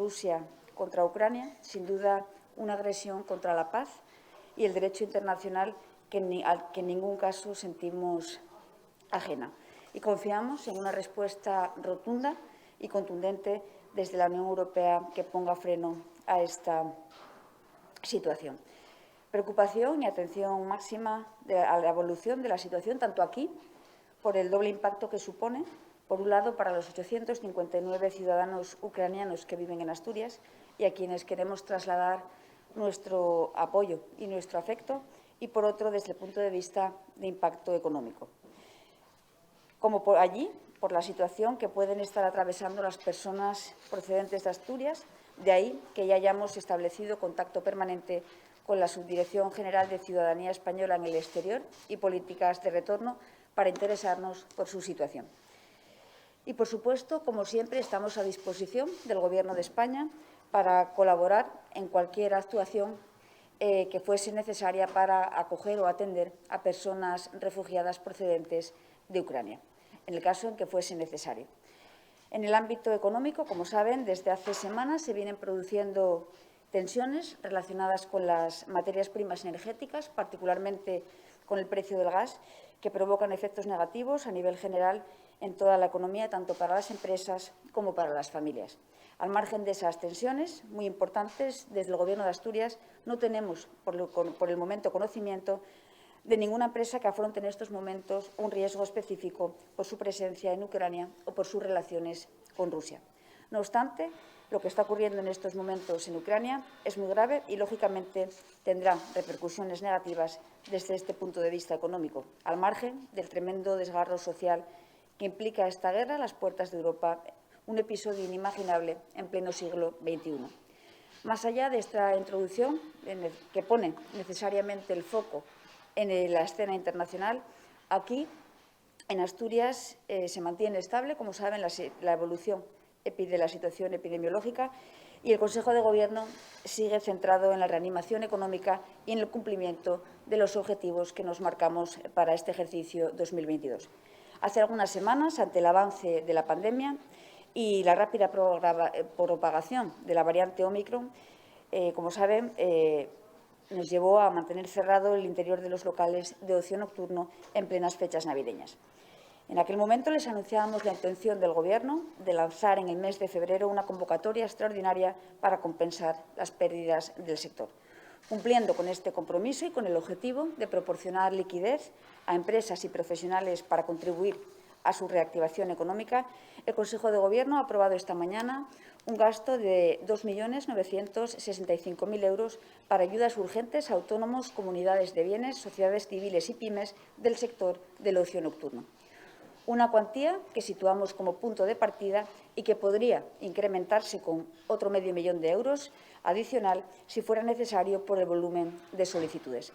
Rusia contra Ucrania, sin duda una agresión contra la paz y el derecho internacional al que en ningún caso sentimos ajena. Y confiamos en una respuesta rotunda y contundente desde la Unión Europea que ponga freno a esta situación. Preocupación y atención máxima a la evolución de la situación, tanto aquí, por el doble impacto que supone, por un lado, para los 859 ciudadanos ucranianos que viven en Asturias y a quienes queremos trasladar nuestro apoyo y nuestro afecto, y, por otro, desde el punto de vista de impacto económico. Como por allí, por la situación que pueden estar atravesando las personas procedentes de Asturias, de ahí que ya hayamos establecido contacto permanente con la Subdirección General de Ciudadanía Española en el Exterior y Políticas de Retorno para interesarnos por su situación. Y, por supuesto, como siempre, estamos a disposición del Gobierno de España para colaborar en cualquier actuación que fuese necesaria para acoger o atender a personas refugiadas procedentes de Ucrania, en el caso en que fuese necesario. En el ámbito económico, como saben, desde hace semanas se vienen produciendo tensiones relacionadas con las materias primas energéticas, particularmente con el precio del gas, que provocan efectos negativos a nivel general en toda la economía, tanto para las empresas como para las familias. Al margen de esas tensiones, muy importantes, desde el Gobierno de Asturias no tenemos, por el momento, conocimiento de ninguna empresa que afronte en estos momentos un riesgo específico por su presencia en Ucrania o por sus relaciones con Rusia. No obstante, lo que está ocurriendo en estos momentos en Ucrania es muy grave y, lógicamente, tendrá repercusiones negativas desde este punto de vista económico, al margen del tremendo desgarro social que implica esta guerra a las puertas de Europa, un episodio inimaginable en pleno siglo XXI. Más allá de esta introducción, que pone necesariamente el foco en la escena internacional, aquí, en Asturias, se mantiene estable, como saben, la evolución de la situación epidemiológica, y el Consejo de Gobierno sigue centrado en la reanimación económica y en el cumplimiento de los objetivos que nos marcamos para este ejercicio 2022. Hace algunas semanas, ante el avance de la pandemia y la rápida propagación de la variante Ómicron, como saben, nos llevó a mantener cerrado el interior de los locales de ocio nocturno en plenas fechas navideñas. En aquel momento les anunciábamos la intención del Gobierno de lanzar en el mes de febrero una convocatoria extraordinaria para compensar las pérdidas del sector. Cumpliendo con este compromiso y con el objetivo de proporcionar liquidez a empresas y profesionales para contribuir a su reactivación económica, el Consejo de Gobierno ha aprobado esta mañana un gasto de 2.965.000 euros para ayudas urgentes a autónomos, comunidades de bienes, sociedades civiles y pymes del sector del ocio nocturno. Una cuantía que situamos como punto de partida y que podría incrementarse con otro medio millón de euros adicional si fuera necesario por el volumen de solicitudes.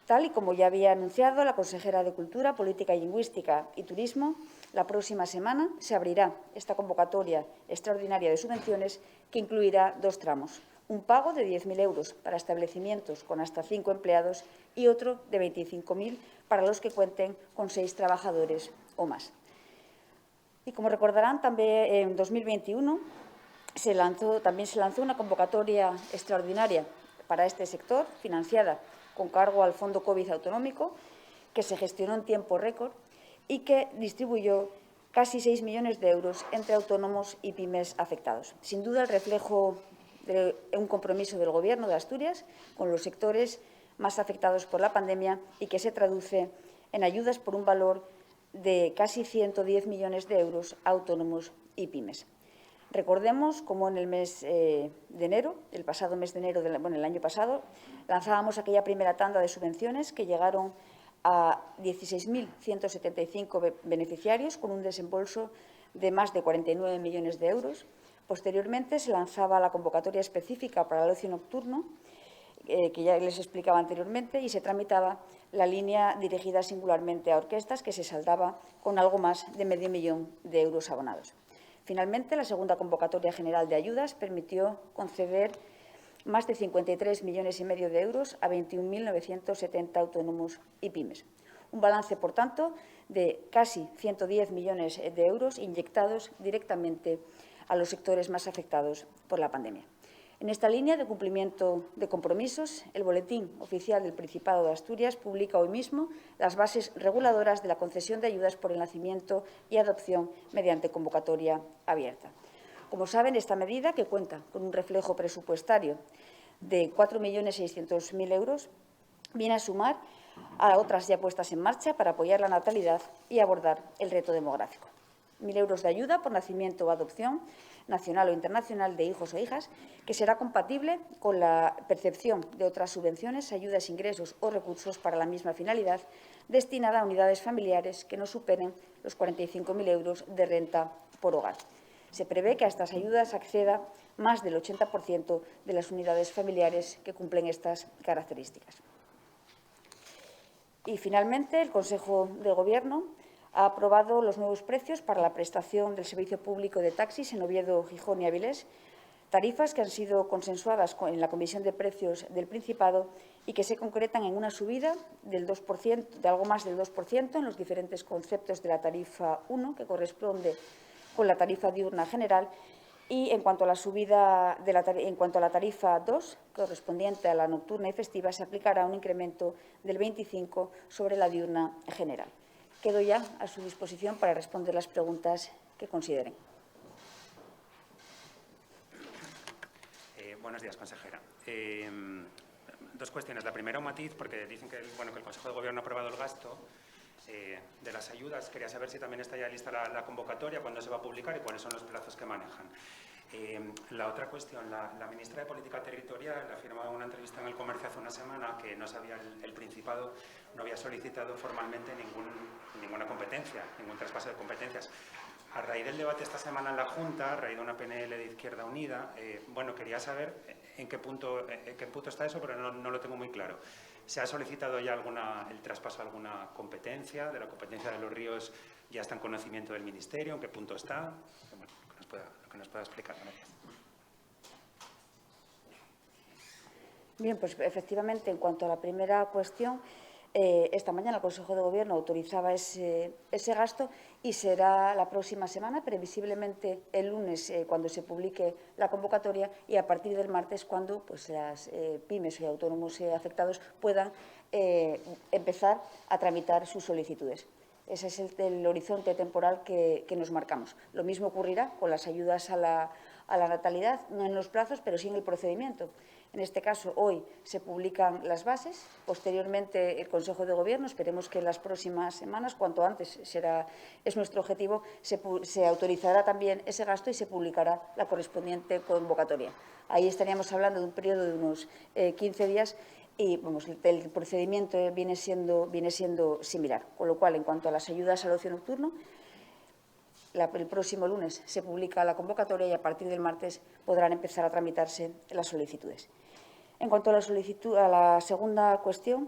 Tal y como ya había anunciado la consejera de Cultura, Política Lingüística y Turismo, la próxima semana se abrirá esta convocatoria extraordinaria de subvenciones que incluirá dos tramos. Un pago de 10.000 euros para establecimientos con hasta 5 empleados y otro de 25.000 para los que cuenten con 6 trabajadores o más. Y, como recordarán, también en 2021 también se lanzó una convocatoria extraordinaria para este sector, financiada con cargo al Fondo COVID autonómico, que se gestionó en tiempo récord y que distribuyó casi 6 millones de euros entre autónomos y pymes afectados. Sin duda, el reflejo de un compromiso del Gobierno de Asturias con los sectores más afectados por la pandemia y que se traduce en ayudas por un valor de casi 110 millones de euros a autónomos y pymes. Recordemos cómo en el mes de enero, el pasado mes de enero, el año pasado, lanzábamos aquella primera tanda de subvenciones que llegaron a 16.175 beneficiarios con un desembolso de más de 49 millones de euros. Posteriormente se lanzaba la convocatoria específica para el ocio nocturno, que ya les explicaba anteriormente, y se tramitaba la línea dirigida singularmente a orquestas, que se saldaba con algo más de medio millón de euros abonados. Finalmente, la segunda convocatoria general de ayudas permitió conceder más de 53,5 millones de euros a 21.970 autónomos y pymes. Un balance, por tanto, de casi 110 millones de euros inyectados directamente a los sectores más afectados por la pandemia. En esta línea de cumplimiento de compromisos, el Boletín Oficial del Principado de Asturias publica hoy mismo las bases reguladoras de la concesión de ayudas por el nacimiento y adopción mediante convocatoria abierta. Como saben, esta medida, que cuenta con un reflejo presupuestario de 4.600.000 euros, viene a sumar a otras ya puestas en marcha para apoyar la natalidad y abordar el reto demográfico. 1.000 euros de ayuda por nacimiento o adopción nacional o internacional de hijos o hijas, que será compatible con la percepción de otras subvenciones, ayudas, ingresos o recursos para la misma finalidad, destinada a unidades familiares que no superen los 45.000 euros de renta por hogar. Se prevé que a estas ayudas acceda más del 80% de las unidades familiares que cumplen estas características. Y, finalmente, el Consejo de Gobierno ha aprobado los nuevos precios para la prestación del servicio público de taxis en Oviedo, Gijón y Avilés, tarifas que han sido consensuadas en la Comisión de Precios del Principado y que se concretan en una subida del 2%, de algo más del 2% en los diferentes conceptos de la tarifa 1, que corresponde con la tarifa diurna general, y en cuanto a la subida en cuanto a la tarifa 2, correspondiente a la nocturna y festiva, se aplicará un incremento del 25 sobre la diurna general. Quedo ya a su disposición para responder las preguntas que consideren. Buenos días, consejera. Dos cuestiones. La primera, un matiz, porque dicen que el Consejo de Gobierno ha aprobado el gasto de las ayudas. Quería saber si también está ya lista la convocatoria, cuándo se va a publicar y cuáles son los plazos que manejan. La otra cuestión, la ministra de Política Territorial afirmaba en una entrevista en El Comercio hace una semana que no sabía el Principado, no había solicitado formalmente ninguna competencia, ningún traspaso de competencias. A raíz del debate esta semana en la Junta, a raíz de una PNL de Izquierda Unida, quería saber en qué punto está eso, pero no lo tengo muy claro. ¿Se ha solicitado ya el traspaso de alguna competencia? ¿De la competencia de los ríos ya está en conocimiento del Ministerio? ¿En qué punto está? Bueno, lo que nos pueda explicar. Gracias. Bien, pues efectivamente, en cuanto a la primera cuestión, esta mañana el Consejo de Gobierno autorizaba ese gasto y será la próxima semana, previsiblemente el lunes, cuando se publique la convocatoria, y a partir del martes, cuando las pymes y autónomos afectados puedan empezar a tramitar sus solicitudes. Ese es el horizonte temporal que nos marcamos. Lo mismo ocurrirá con las ayudas a la natalidad, no en los plazos, pero sí en el procedimiento. En este caso, hoy se publican las bases. Posteriormente, el Consejo de Gobierno, esperemos que en las próximas semanas, cuanto antes es nuestro objetivo, se autorizará también ese gasto y se publicará la correspondiente convocatoria. Ahí estaríamos hablando de un periodo de unos 15 días y el procedimiento viene siendo similar. Con lo cual, en cuanto a las ayudas al ocio nocturno, el próximo lunes se publica la convocatoria y a partir del martes podrán empezar a tramitarse las solicitudes. En cuanto a la segunda cuestión,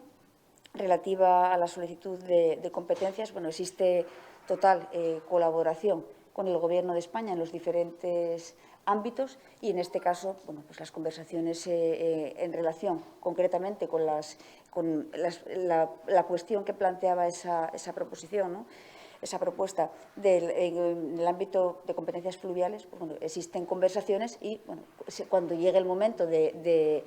relativa a la solicitud de competencias, existe total colaboración con el Gobierno de España en los diferentes ámbitos y, en este caso, las conversaciones en relación concretamente con la cuestión que planteaba esa proposición, ¿no? Esa propuesta en el ámbito de competencias fluviales, existen conversaciones y cuando llegue el momento de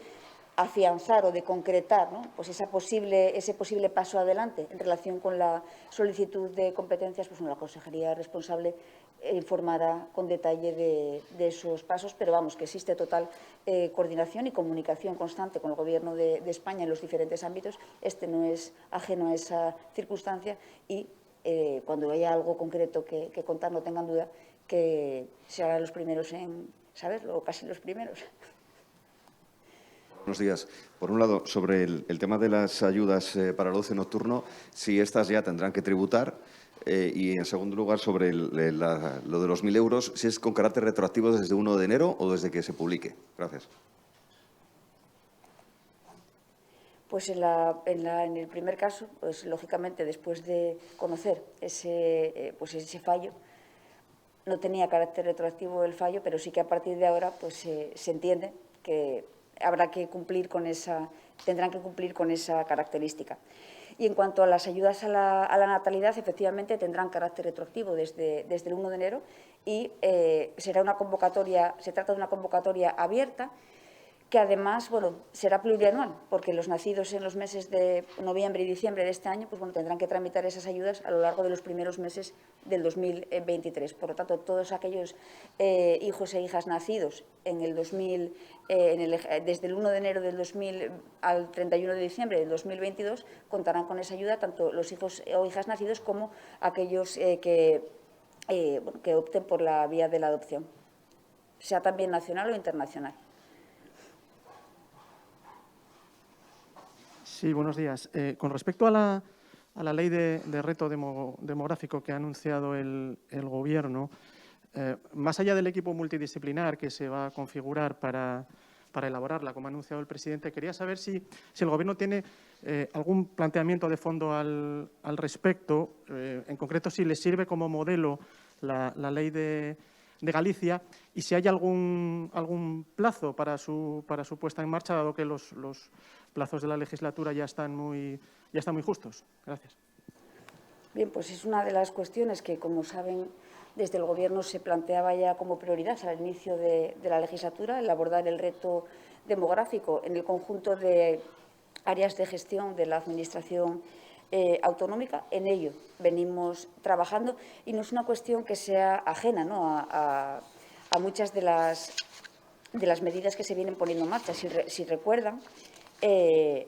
afianzar o de concretar, ¿no? ese posible paso adelante en relación con la solicitud de competencias, la consejería responsable informará con detalle de esos pasos, pero que existe total coordinación y comunicación constante con el Gobierno de España en los diferentes ámbitos. Este no es ajeno a esa circunstancia y cuando haya algo concreto que contar, no tengan duda que serán los primeros en saberlo, o casi los primeros. Buenos días. Por un lado, sobre el tema de las ayudas para el ocio nocturno, si estas ya tendrán que tributar. Y, en segundo lugar, sobre lo de los 1.000 euros, si es con carácter retroactivo desde 1 de enero o desde que se publique. Gracias. Pues en el primer caso, lógicamente, después de conocer ese fallo, no tenía carácter retroactivo el fallo, pero sí que a partir de ahora se entiende que tendrán que cumplir con esa característica. Y en cuanto a las ayudas a la natalidad, efectivamente tendrán carácter retroactivo desde el 1 de enero y será una convocatoria, se trata de una convocatoria abierta, que además, bueno, será plurianual, porque los nacidos en los meses de noviembre y diciembre de este año, pues bueno, tendrán que tramitar esas ayudas a lo largo de los primeros meses del 2023. Por lo tanto, todos aquellos hijos e hijas nacidos en el desde el 1 de enero del 2000 al 31 de diciembre del 2022 contarán con esa ayuda, tanto los hijos o hijas nacidos como aquellos que opten por la vía de la adopción, sea también nacional o internacional. Sí, buenos días. Con respecto a la ley de reto demográfico que ha anunciado el Gobierno, más allá del equipo multidisciplinar que se va a configurar para elaborarla, como ha anunciado el presidente, quería saber si el Gobierno tiene algún planteamiento de fondo al respecto, en concreto si le sirve como modelo la ley de Galicia y si hay algún plazo para su puesta en marcha, dado que los plazos de la legislatura ya están muy justos. Gracias. Bien, pues es una de las cuestiones que, como saben, desde el Gobierno se planteaba ya como prioridad al inicio de la legislatura, el abordar el reto demográfico en el conjunto de áreas de gestión de la Administración autonómica. En ello venimos trabajando y no es una cuestión que sea ajena, ¿no?, a muchas de las medidas que se vienen poniendo en marcha. Si recuerdan, en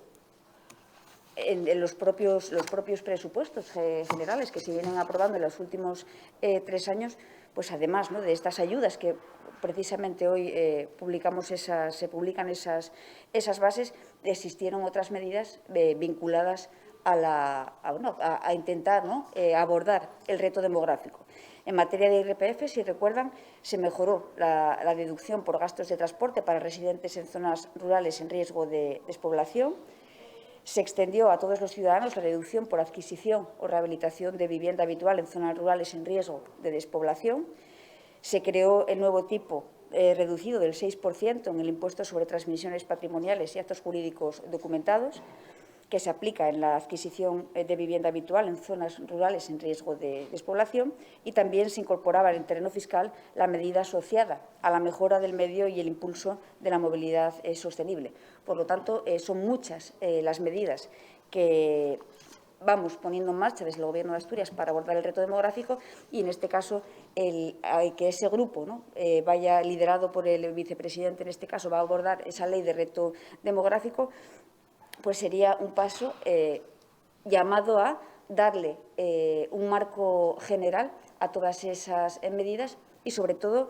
los propios presupuestos generales que se vienen aprobando en los últimos 3 años, pues además, ¿no?, de estas ayudas que precisamente hoy se publican esas bases, existieron otras medidas vinculadas a intentar, ¿no?, abordar el reto demográfico. En materia de IRPF, si recuerdan, se mejoró la deducción por gastos de transporte para residentes en zonas rurales en riesgo de despoblación. Se extendió a todos los ciudadanos la deducción por adquisición o rehabilitación de vivienda habitual en zonas rurales en riesgo de despoblación. Se creó el nuevo tipo reducido del 6% en el impuesto sobre transmisiones patrimoniales y actos jurídicos documentados, que se aplica en la adquisición de vivienda habitual en zonas rurales en riesgo de despoblación, y también se incorporaba en el terreno fiscal la medida asociada a la mejora del medio y el impulso de la movilidad sostenible. Por lo tanto, son muchas las medidas que vamos poniendo en marcha desde el Gobierno de Asturias para abordar el reto demográfico, y en este caso que ese grupo, ¿no?, vaya liderado por el vicepresidente, en este caso va a abordar esa ley de reto demográfico, pues sería un paso llamado a darle un marco general a todas esas medidas y, sobre todo,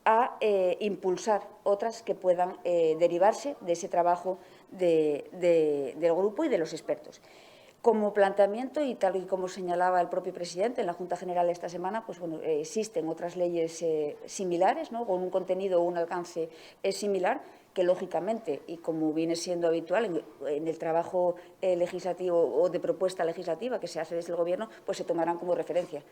a impulsar otras que puedan derivarse de ese trabajo del grupo y de los expertos. Como planteamiento, y tal y como señalaba el propio presidente en la Junta General esta semana, pues bueno, existen otras leyes similares, ¿no?, con un contenido o un alcance similar, que lógicamente, y como viene siendo habitual en el trabajo legislativo o de propuesta legislativa que se hace desde el Gobierno, pues se tomarán como referencia.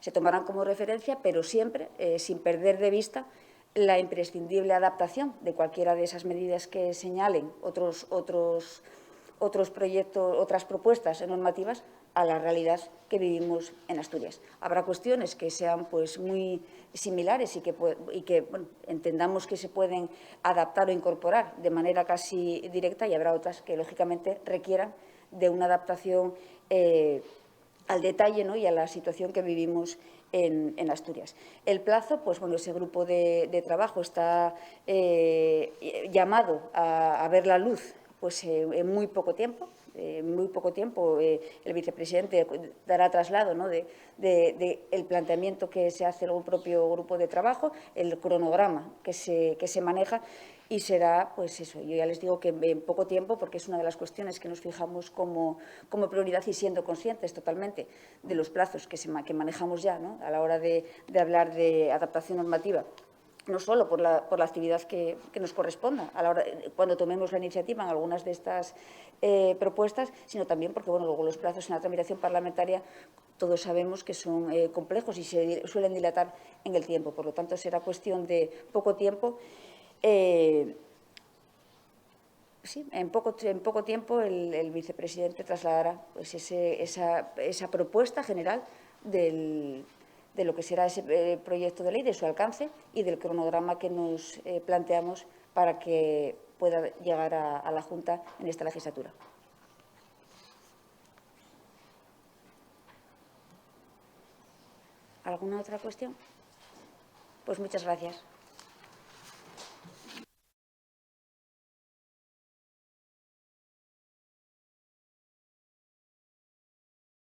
Se tomarán como referencia, pero siempre sin perder de vista la imprescindible adaptación de cualquiera de esas medidas que señalen otros proyectos, otras propuestas normativas a la realidad que vivimos en Asturias. Habrá cuestiones que sean pues muy similares y que bueno, entendamos que se pueden adaptar o incorporar de manera casi directa, y habrá otras que lógicamente requieran de una adaptación al detalle, ¿no?, y a la situación que vivimos en Asturias. El plazo, pues bueno, ese grupo de trabajo está llamado a ver la luz pues en muy poco tiempo. El vicepresidente dará traslado, ¿no?, del planteamiento que se hace en el propio grupo de trabajo, el cronograma que se maneja, y será, pues eso, yo ya les digo que en poco tiempo, porque es una de las cuestiones que nos fijamos como prioridad, y siendo conscientes totalmente de los plazos que manejamos ya, ¿no?, a la hora de hablar de adaptación normativa, no solo por la actividad que nos corresponda a la hora, cuando tomemos la iniciativa en algunas de estas propuestas, sino también porque, bueno, luego los plazos en la tramitación parlamentaria todos sabemos que son complejos y se suelen dilatar en el tiempo. Por lo tanto, será cuestión de poco tiempo. Sí, en poco tiempo el vicepresidente trasladará pues esa propuesta general del de lo que será ese proyecto de ley, de su alcance y del cronograma que nos planteamos para que pueda llegar a la Junta en esta legislatura. ¿Alguna otra cuestión? Pues muchas gracias.